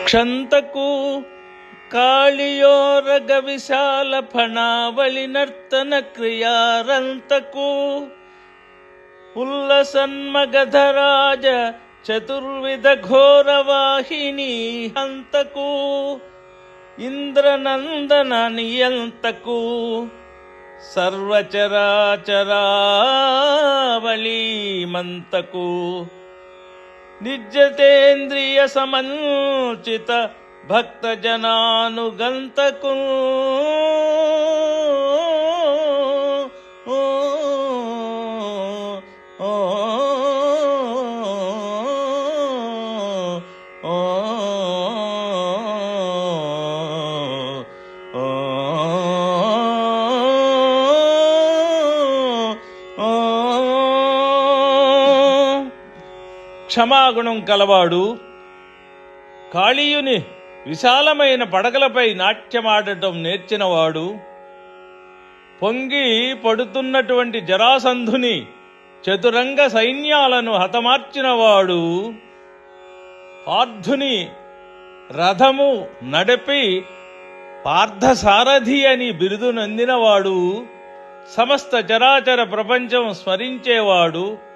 ಕ್ಷಂತಕು ಕಾಳಿಯೋರಗ ವಿಶಾಲ ಫಣಾವಳಿ ನರ್ತನ ಕ್ರಿಯಾರಂತಕು ಉಲ್ಲಸನ್ಮಗಧರಾಜ ಚತುರ್ವಿಧ ಘೋರವಾಹಿನಿ ಹಂತಕು ಇಂದ್ರನಂದನ ನಿಯಂತಕು ಸರ್ವಚರಾಚರಾವಳಿ ಮಂತಕು ನಿಜ್ಜತೇಂದ್ರಿಯ ಸಮಂಚಿತ ಭಕ್ತ ಜನಾನುಗಂತಕು క్షమాగుణం కలవాడు, కాళీయుని విశాలమైన పడగలపై నాట్యమాడటం నేర్చినవాడు, పొంగి పడుతున్నటువంటి జరాసంధుని చతురంగ సైన్యాలను హతమార్చినవాడు, పార్థుని రథము నడిపి పార్థసారథి అని బిరుదు నందినవాడు, సమస్త చరాచర ప్రపంచం స్మరించేవాడు,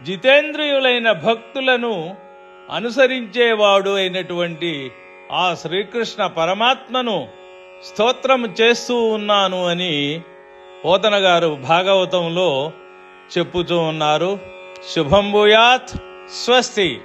జితేంద్రియులైన భక్తులను అనుసరించేవాడు అయినటువంటి ఆ శ్రీకృష్ణ పరమాత్మను స్తోత్రం చేస్తూ ఉన్నాను అని పోతన గారు భాగవతంలో చెప్పుతూ ఉన్నారు. శుభం భూయాత్. స్వస్తి.